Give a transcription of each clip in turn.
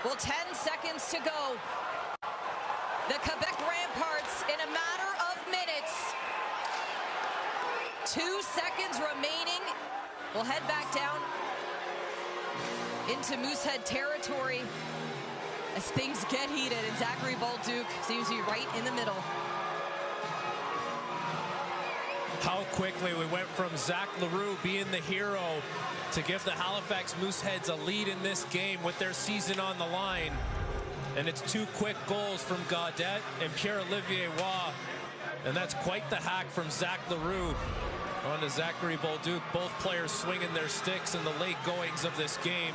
Well, 10 seconds to go. The Quebec Remparts in a matter of minutes. 2 seconds remaining. We'll head back down into Moosehead territory as things get heated, and Zachary Bolduc seems to be right in the middle. How quickly we went from Zach Leroux being the hero to give the Halifax Mooseheads a lead in this game with their season on the line. And it's 2 quick goals from Gaudette and Pierre-Olivier Waugh. And that's quite the hack from Zach Leroux on to Zachary Bolduc. Both players swinging their sticks in the late goings of this game.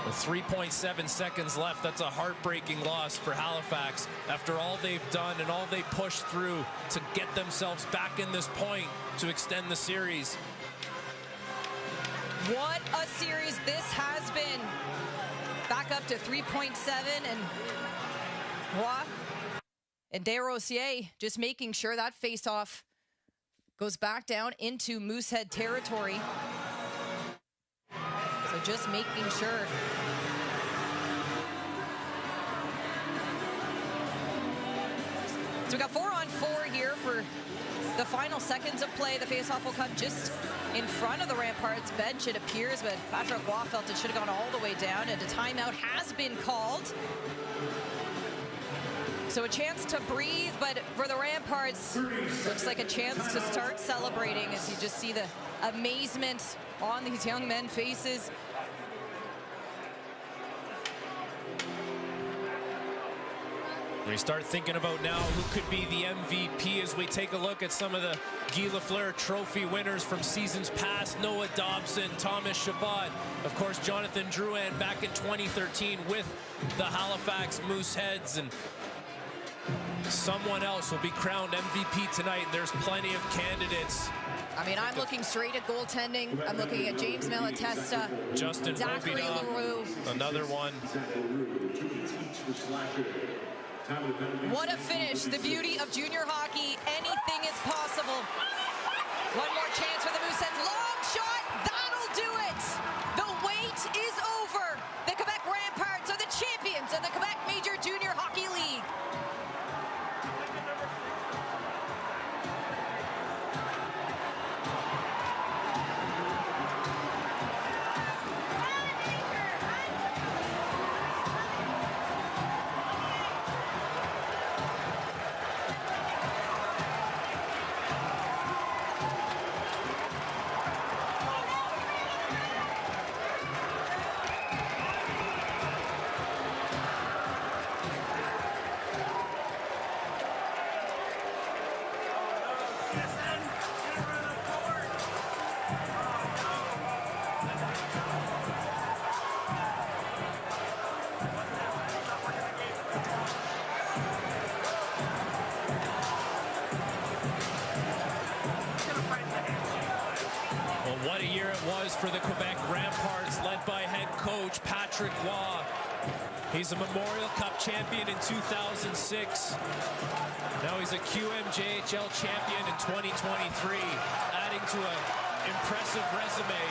With 3.7 seconds left, that's a heartbreaking loss for Halifax after all they've done and all they pushed through to get themselves back in this point to extend the series. What a series this has been. Back up to 3.7, and Roy and Desrosiers just making sure that face-off goes back down into Moosehead territory. So just making sure. So we got 4-on-4 here for the final seconds of play. The faceoff will come just in front of the Ramparts bench, it appears, but Patrick Waugh felt it should have gone all the way down, and a timeout has been called. So a chance to breathe, but for the Ramparts, looks like a chance to start celebrating as you just see the amazement on these young men's faces. We start thinking about now who could be the MVP as we take a look at some of the Guy Lafleur Trophy winners from seasons past. Noah Dobson, Thomas Chabot, of course Jonathan Drouin back in 2013 with the Halifax Mooseheads, and someone else will be crowned MVP tonight. There's plenty of candidates. I mean, I'm looking straight at goaltending. I'm looking at James Malatesta, Justin Zachary Leroux. Another one. What a finish. The beauty of junior hockey. Anything is possible. One more chance for the Mooseheads. Long shot. That'll do it. The wait is over. The Quebec Remparts are the champions of the Quebec Major Junior Hockey League. What a year it was for the Quebec Remparts, led by head coach Patrick Waugh. He's a Memorial Cup champion in 2006. Now he's a QMJHL champion in 2023, adding to an impressive resume.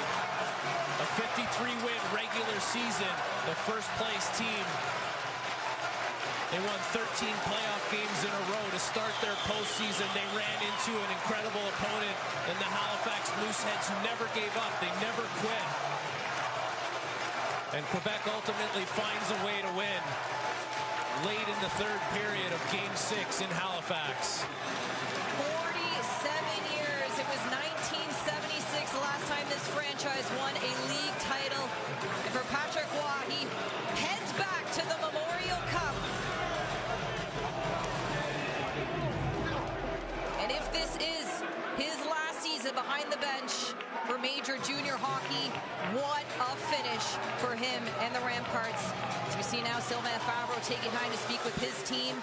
A 53-win regular season, the first-place team. They won 13 playoff games in a row to start their postseason. They ran into an incredible opponent in the Halifax Mooseheads, who never gave up. They never quit. And Quebec ultimately finds a way to win late in the third period of Game 6 in Halifax. 47 years. It was 1976 the last time this franchise won a league title. And for Patrick Waugh, he heads back to the Memorial Cup. And if this is his last season behind the bench for Major Junior Hockey, what a finish for him and the Ramparts. As we see now, Sylvain Favreau taking time to speak with his team,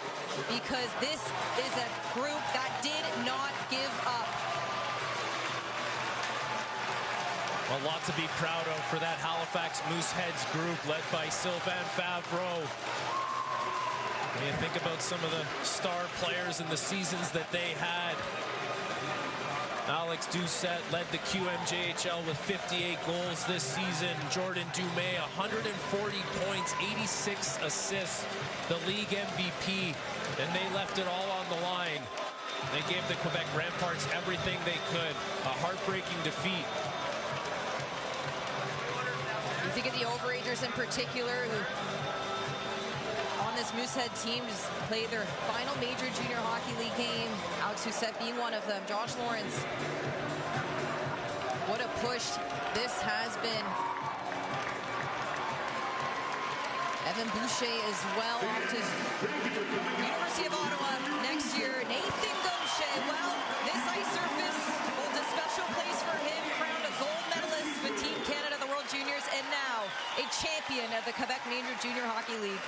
because this is a group that did not give up. A lot to be proud of for that Halifax Mooseheads group led by Sylvain Favreau. When you think about some of the star players and the seasons that they had, Alex Doucette led the QMJHL with 58 goals this season. Jordan Dumais, 140 points, 86 assists, the league MVP, and they left it all on the line. They gave the Quebec Remparts everything they could. A heartbreaking defeat. You think of the overagers in particular, who on this Moosehead team just played their final major junior hockey league game. Alex Doucette being one of them. Josh Lawrence. What a push this has been. Evan Boucher as well, off to University of Ottawa next year. Nathan Gaucher, well, this ice surface holds a special place for him, crowned a gold medalist with Team Canada, the World Juniors, and now a champion of the Quebec Major Junior Hockey League.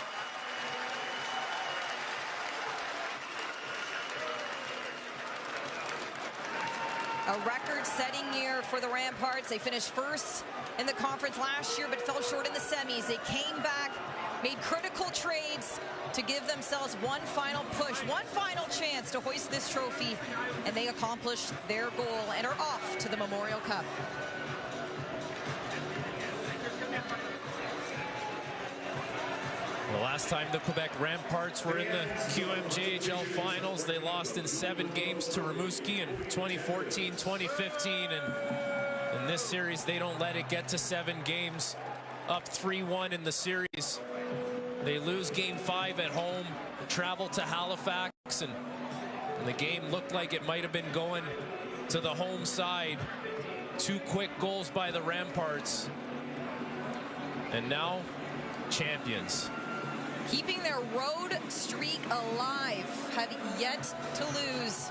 A record-setting year for the Ramparts. They finished first in the conference last year, but fell short in the semis. They came back, made critical trades to give themselves one final push, one final chance to hoist this trophy, and they accomplished their goal and are off to the Memorial Cup. The last time the Quebec Remparts were in the QMJHL finals, they lost in 7 games to Rimouski in 2014, 2015, and in this series they don't let it get to 7 games. Up 3-1 in the series. They lose game 5 at home, travel to Halifax, and the game looked like it might have been going to the home side. 2 quick goals by the Ramparts, and now champions. Keeping their road streak alive, have yet to lose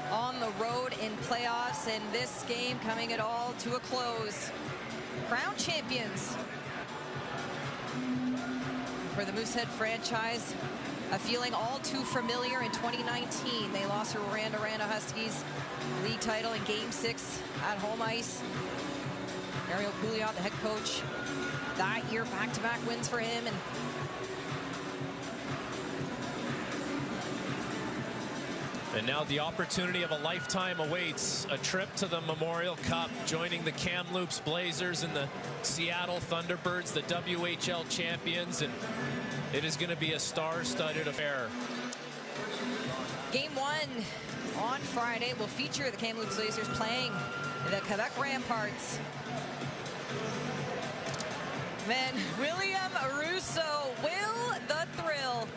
on the road in playoffs, and this game coming it all to a close. Crown champions for the Moosehead franchise. A feeling all too familiar in 2019. They lost to Rwanda Huskies league title in Game 6 at home ice. Mario Pouliot, the head coach, that year back-to-back wins for him, and now the opportunity of a lifetime awaits. A trip to the Memorial Cup, joining the Kamloops Blazers and the Seattle Thunderbirds, the WHL champions, and it is going to be a star-studded affair. Game 1 on Friday will feature the Kamloops Blazers playing the Quebec Remparts. Man, William Russo, will the thrill.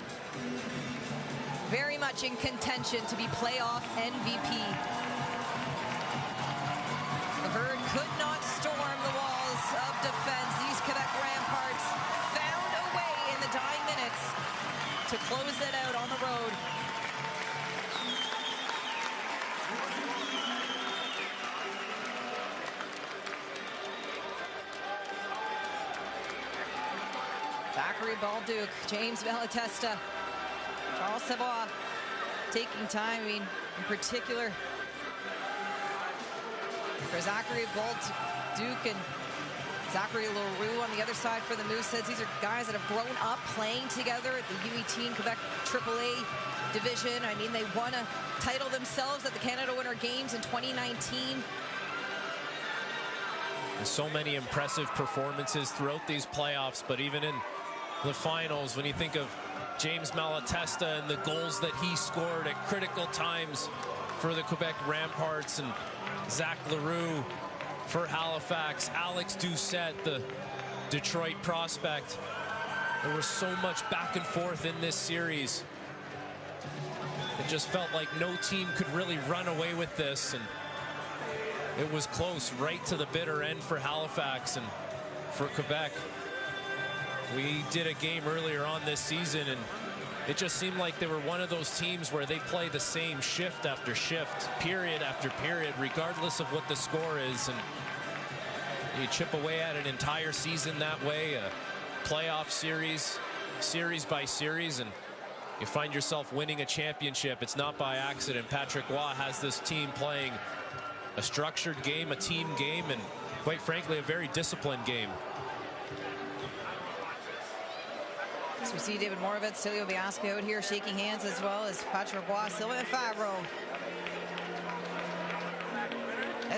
Very much in contention to be playoff MVP. The Herd could not storm the walls of defense. These Quebec Remparts found a way in the dying minutes to close it out on the road. Zachary Balduc, James Malatesta, Charles Savoie taking time. I mean, in particular for Zachary Balduc and Zachary Leroux on the other side for the Mooseheads. These are guys that have grown up playing together at the U18 Quebec AAA division. I mean, they won a title themselves at the Canada Winter Games in 2019. And so many impressive performances throughout these playoffs, but even in the finals, when you think of James Malatesta and the goals that he scored at critical times for the Quebec Remparts, and Zach Leroux for Halifax, Alex Doucette, the Detroit prospect. There was so much back and forth in this series. It just felt like no team could really run away with this, and it was close right to the bitter end for Halifax. And for Quebec, we did a game earlier on this season, and it just seemed like they were one of those teams where they play the same shift after shift, period after period, regardless of what the score is. And you chip away at an entire season that way, a playoff series, series by series, and you find yourself winning a championship. It's not by accident. Patrick Waugh has this team playing a structured game, a team game, and quite frankly, a very disciplined game. So we see David Moravec, Stilio Biasca out here shaking hands, as well as Patrick Waugh, Sylvain Favreau.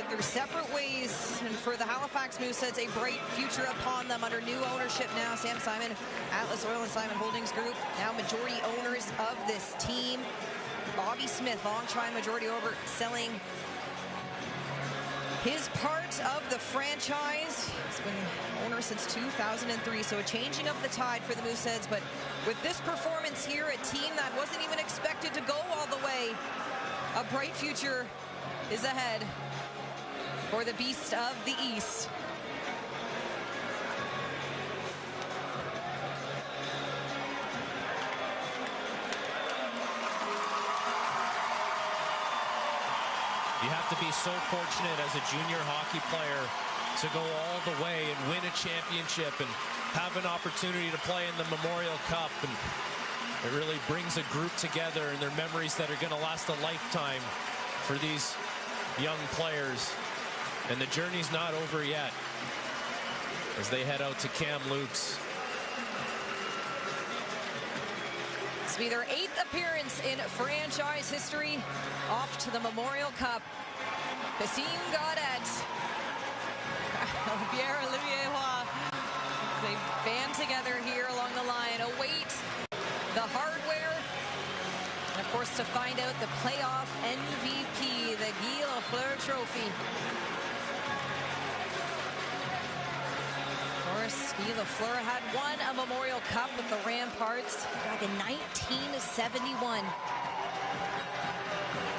their separate ways, and for the Halifax Mooseheads, a bright future upon them under new ownership now. Sam Simon, Atlas Oil and Simon Holdings Group, now majority owners of this team. Bobby Smith, long-time majority owner, selling his part of the franchise. He's been owner since 2003, so a changing of the tide for the Mooseheads. But with this performance here, a team that wasn't even expected to go all the way, a bright future is ahead for the Beast of the East. You have to be so fortunate as a junior hockey player to go all the way and win a championship and have an opportunity to play in the Memorial Cup. And it really brings a group together, and their memories that are going to last a lifetime for these young players. And the journey's not over yet as they head out to Kamloops. This will be their 8th appearance in franchise history, off to the Memorial Cup. Bassim Gaudet, Pierre-Olivier Roy, they band together here along the line, await the hardware, and of course to find out the playoff MVP, the Guy Lafleur Trophy. Of course, Guy Lafleur had won a Memorial Cup with the Ramparts back in 1971.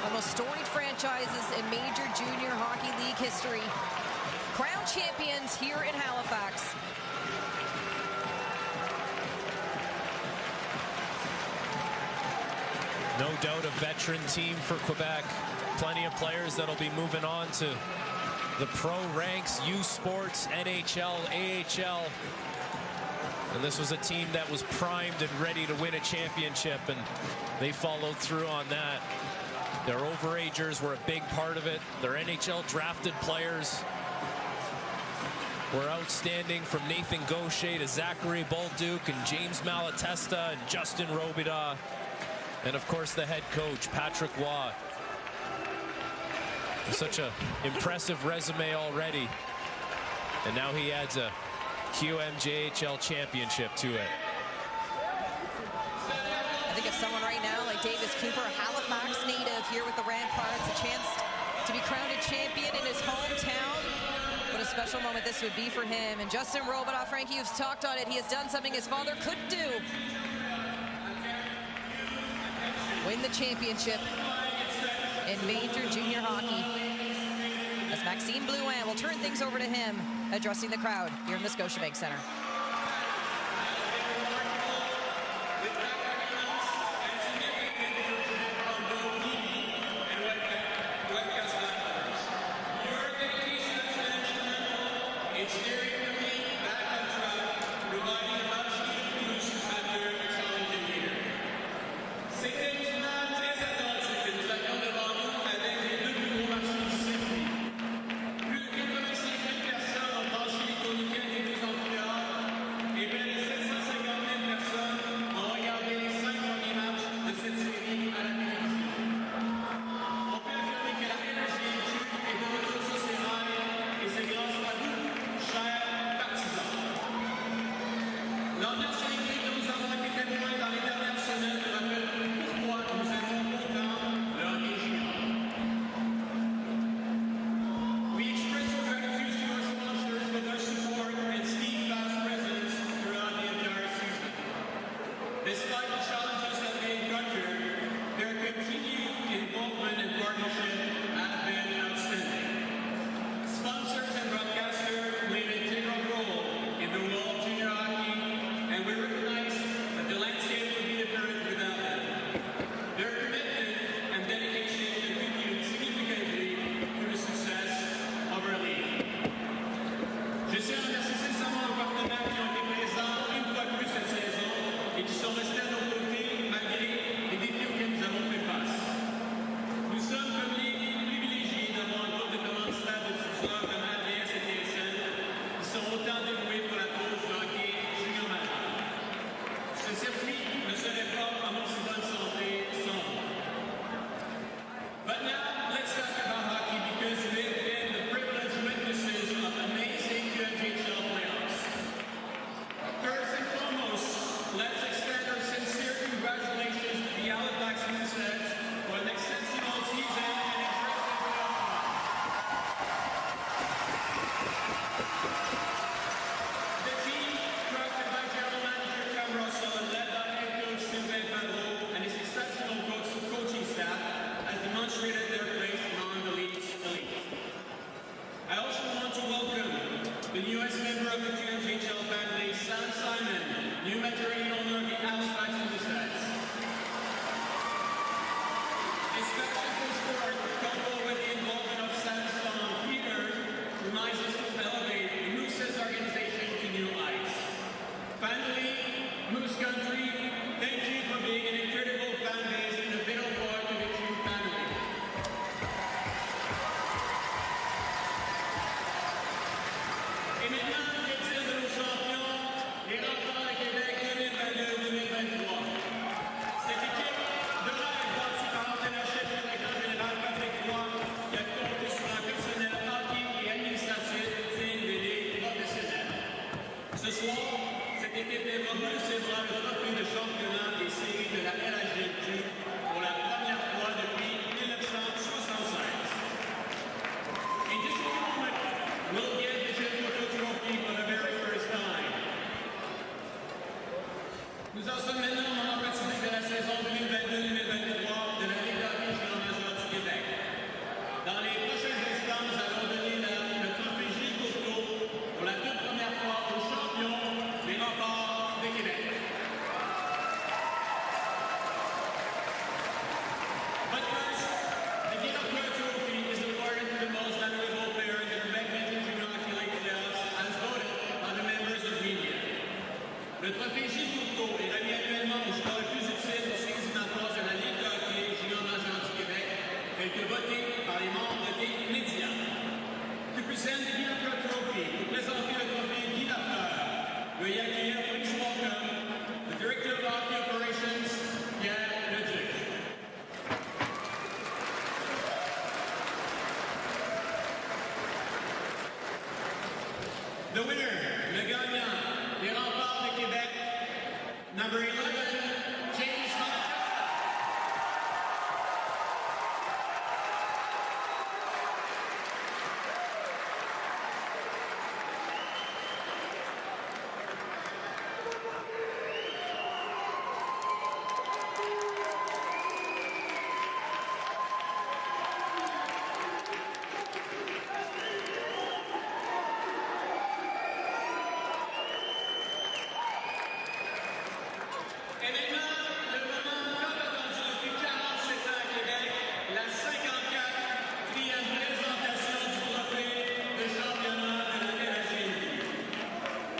The most storied franchises in Major Junior Hockey League history. Crown champions here in Halifax. No doubt a veteran team for Quebec. Plenty of players that'll be moving on to the pro ranks, U Sports, NHL, AHL. And this was a team that was primed and ready to win a championship, and they followed through on that. Their overagers were a big part of it. Their NHL drafted players were outstanding, from Nathan Gaucher to Zachary Bolduc and James Malatesta and Justin Robida. And of course the head coach, Patrick Roy. Such an impressive resume already. And now he adds a QMJHL championship to it. I think of someone right now like Davis Cooper, a Halifax native here with the Ramparts, a chance to be crowned a champion in his hometown. What a special moment this would be for him. And Justin Robida, Frankie, you've talked on it. He has done something his father couldn't do. Win the championship in Major Junior Hockey. As Maxime Blouin will turn things over to him, addressing the crowd here in the Scotiabank Center. But now let's talk about hockey, because they've been the country, thank you for being an incredible fan base and a vital part of the Q family. Et maintenant, les titres de nos champions, les Remparts de Québec 2022-2023. Cette équipe de rêve bâtie par l'entraîneur chef du directeur général Patrick Roy, qui a compté sur un personnel hockey et administratif digne des ligues professionnelles. Ce soir, cette équipe développe recevra le trophée de championnat des séries de la LHJQ pour la première fois depuis 1976. In just a moment, we'll get the Jericho Trophy for the very first time. Nous en sommes maintenant au moment fatidique de la saison 2022-2023 de la Ligue hockey junior majeure du Québec. Dans les prochains instants, nous allons donner le trophée Gilles Courteau pour la toute première fois aux champions des Remparts de Québec. But first, the Jericho Trophy is awarded to the most valuable player in the Quebec Junior Hockey League playoffs as voted by the members of media. Le trophée Gilles Courteau est remis annuellement aux joueurs les plus utiles des séries éliminatoires de la Ligue de hockey junior majeure du Québec, tel que voté par les membres des médias. To present the Jericho Trophy, pour présenter le trophée Guy Lafleur, veuillez accueillir please welcome the Director of Hockey Operations, Pierre Leduc. The winner, le gagnant, les Remparts de Québec, number 11, James Hunt. Et maintenant, le moment tant attendu depuis 47 ans à Québec, la 54e présentation du trophée de championnat de la LHJQ.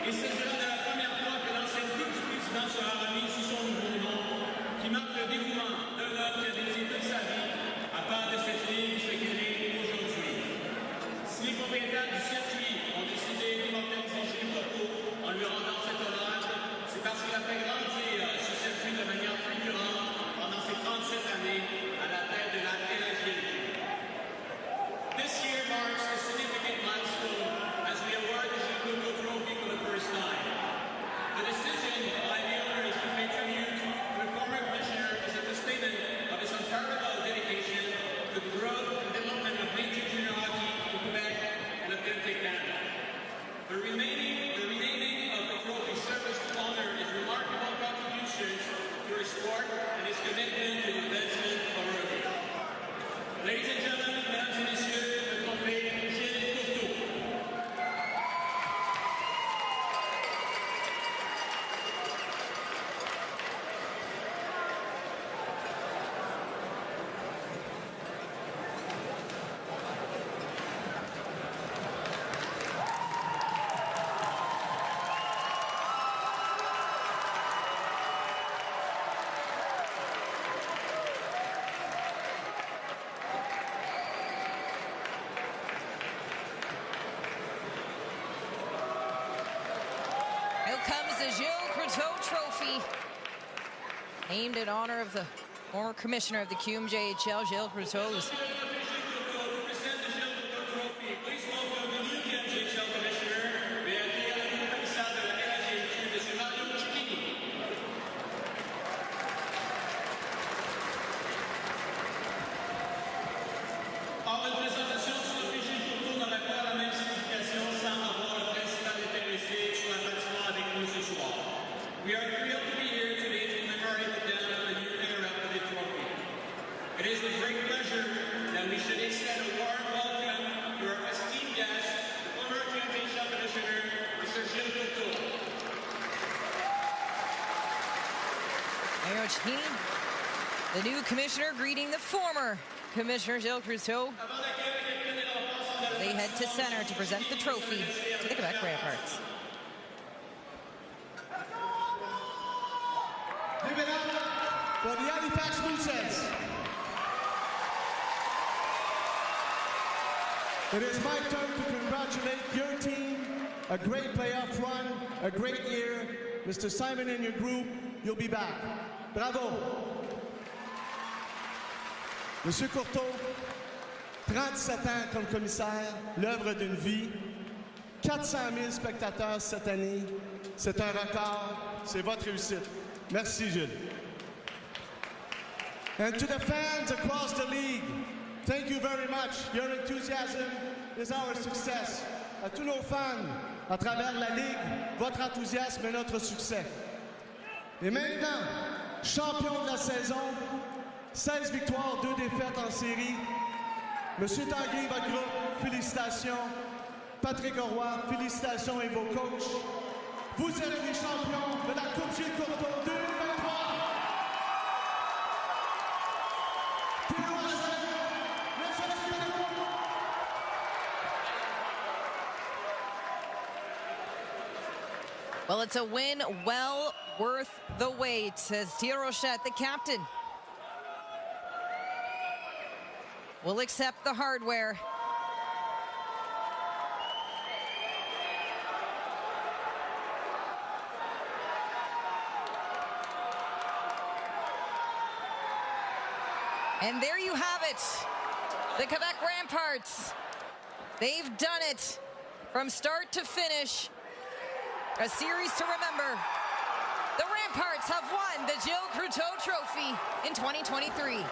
Il s'agira de la première fois que l'ancienne équipe du président sera remise sous son nouveau nom, qui marque le dévouement d'un homme qui a dédié toute sa vie à part de cette ligue ce qu'elle est aujourd'hui. Si les propriétaires du circuit ont décidé d'immortaliser Gilles Courteau en lui rendant cet hommage, c'est parce qu'il a fait grandir ce circuit de manière fulgurante pendant ces 37 années à la tête de la LHJQ. This year marks a significant milestone as we award the Gilles Courteau Trophy for the first time. The decision by the owners to pay tribute to the former commissioner is a statement of his unparalleled dedication to the growth and development of major junior hockey in Quebec and Atlantic Canada. The renaming of the trophy serves to honor his remarkable contributions to our sport and his commitment to the advancement of our game. Ladies and gentlemen, mesdames et messieurs, le trophée Gilles Courteau. Out comes the Gilles Courteau Trophy, named in honor of the former commissioner of the QMJHL, Gilles Courteau. To present the Gilles Courteau Trophy, please welcome the new QMJHL commissioner, veuillez accueillir le nouveau commissaire de la LHJQ, M. Mario Cicchini. Or, une présentation du trophée Gilles Courteau n'aurait pas la même signification sans avoir le principal intéressé sur la patinoire avec nous ce soir. We are thrilled to be here today to commemorate the dawn of a new era for the trophy. It is with great pleasure that we should extend a warm welcome to our esteemed guest, the former QMJHL Commissioner, Mr. Gilles Courteau. Mayor Cicchini, the new commissioner, greeting the former commissioner, Gilles Courteau. They head to center to present the trophy to the Quebec Remparts. Give it up for the Halifax Mooseheads. It is my turn to congratulate your team. A great playoff run, a great year. Mr. Simon and your group, you'll be back. Bravo. Monsieur Courteau, 37 ans comme commissaire, l'œuvre d'une vie. 400 000 spectateurs cette année. C'est un record. C'est votre réussite. Merci, Gilles. And to the fans across the league, thank you very much. Your enthusiasm is our success. À tous nos fans à travers la ligue, votre enthousiasme est notre succès. Et maintenant, champion de la saison, 16 victoires, 2 défaites en série. Monsieur Tanguay, votre groupe, félicitations. Patrick Roy, félicitations et vos coachs. Vous êtes les champions de la Coupe Gilles Courteau 2023. Well, it's a win well worth the wait, says Thierry Rochette, the captain. Will accept the hardware. And there you have it, the Quebec Remparts. They've done it from start to finish. A series to remember. The Remparts have won the Gilles Courteau Trophy in 2023.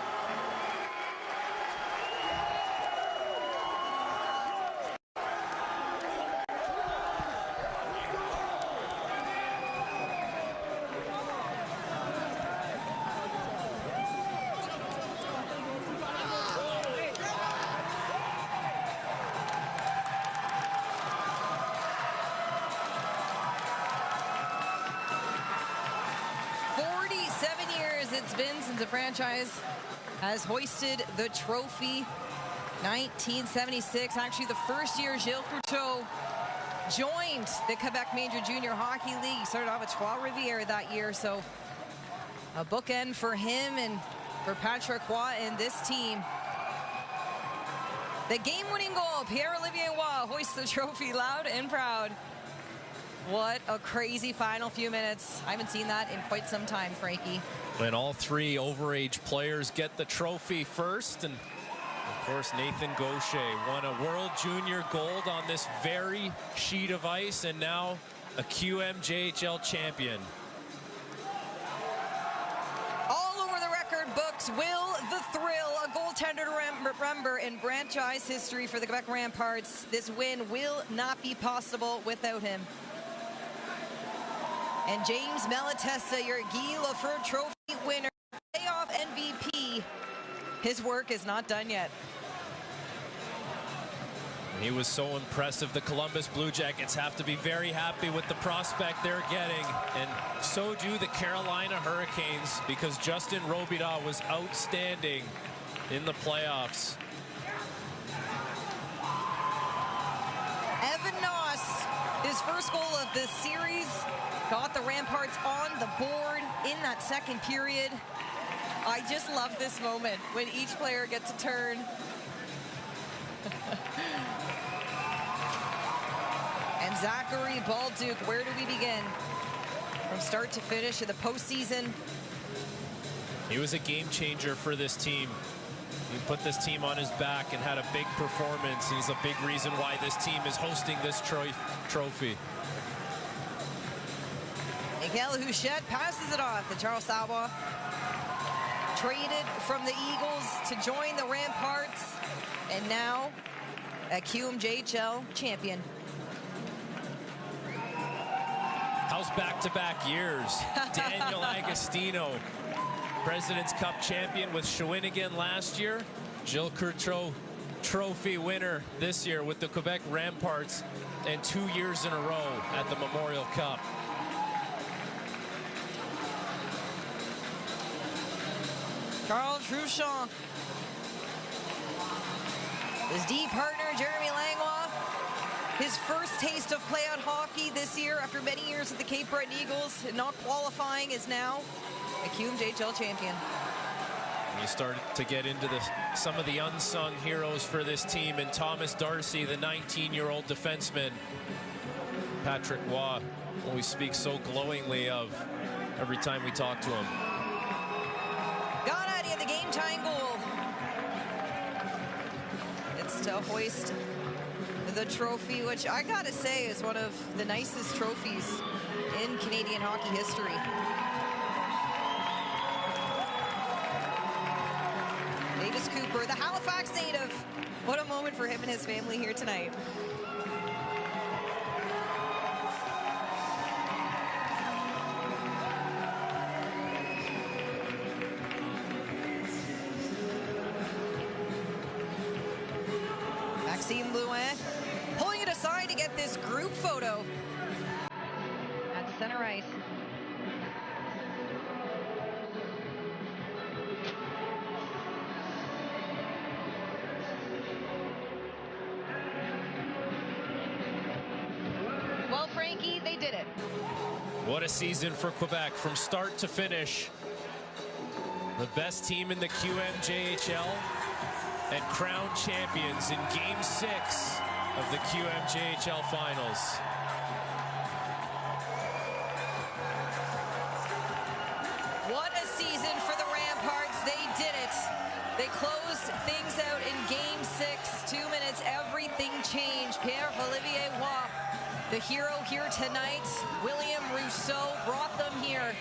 It's been since the franchise has hoisted the trophy. 1976, actually the first year Gilles Courteau joined the Quebec Major Junior Hockey League. He started off at Trois-Rivières that year, so a bookend for him and for Patrick Roy and this team. The game-winning goal, Pierre-Olivier Roy hoists the trophy loud and proud. What a crazy final few minutes. I haven't seen that in quite some time, Frankie. When all 3 overage players get the trophy first, and of course Nathan Gaucher won a World Junior Gold on this very sheet of ice, and now a QMJHL champion. All over the record books, Will the Thrill, a goaltender to remember in franchise history for the Quebec Remparts. This win will not be possible without him. And James Malatesta, your Guy Lafleur Trophy winner, playoff MVP. His work is not done yet. He was so impressive. The Columbus Blue Jackets have to be very happy with the prospect they're getting. And so do the Carolina Hurricanes, because Justin Robida was outstanding in the playoffs. Evan Noss, his first goal of this series, got the Remparts on the board in that second period. I just love this moment when each player gets a turn. And Zachary Balduke, where do we begin? From start to finish of the postseason. He was a game changer for this team. He put this team on his back and had a big performance. He's a big reason why this team is hosting this trophy. Miguel Houchette passes it off to Charles Savoie. Traded from the Eagles to join the Remparts, and now a QMJHL champion. How's back-to-back years? Daniel Agostino, President's Cup champion with Shawinigan last year. Gilles Courteau Trophy winner this year with the Quebec Remparts, and 2 years in a row at the Memorial Cup. Carl Truchon. His D partner, Jeremy Langlois. His first taste of playout hockey this year after many years with the Cape Breton Eagles and not qualifying is now a QMJHL champion. You started to get into some of the unsung heroes for this team, and Thomas Darcy, the 19-year-old defenseman. Patrick Waugh, who we speak so glowingly of every time we talk to him. Gennady at the game-tying goal. It's to hoist the trophy, which I gotta say is one of the nicest trophies in Canadian hockey history. Davis Cooper, the Halifax native. What a moment for him and his family here tonight. Maxime Blouin pulling it aside to get this group photo at center ice. Well, Frankie, they did it. What a season for Quebec from start to finish. The best team in the QMJHL and crowned champions in Game 6 of the QMJHL Finals. What a season for the Ramparts. They did it. They closed things out in Game 6. 2 minutes, everything changed. Pierre-Olivier Waugh, the hero here tonight. William Rousseau brought them here.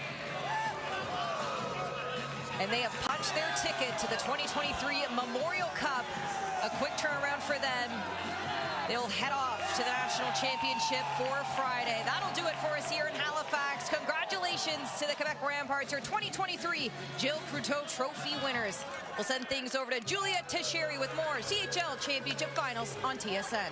And they have punched their ticket to the 2023 Memorial Cup. A quick turnaround for them. They'll head off to the National Championship for Friday. That'll do it for us here in Halifax. Congratulations to the Quebec Remparts, your 2023 Jill Croteau Trophy winners. We'll send things over to Juliette Teixeira with more CHL Championship Finals on TSN.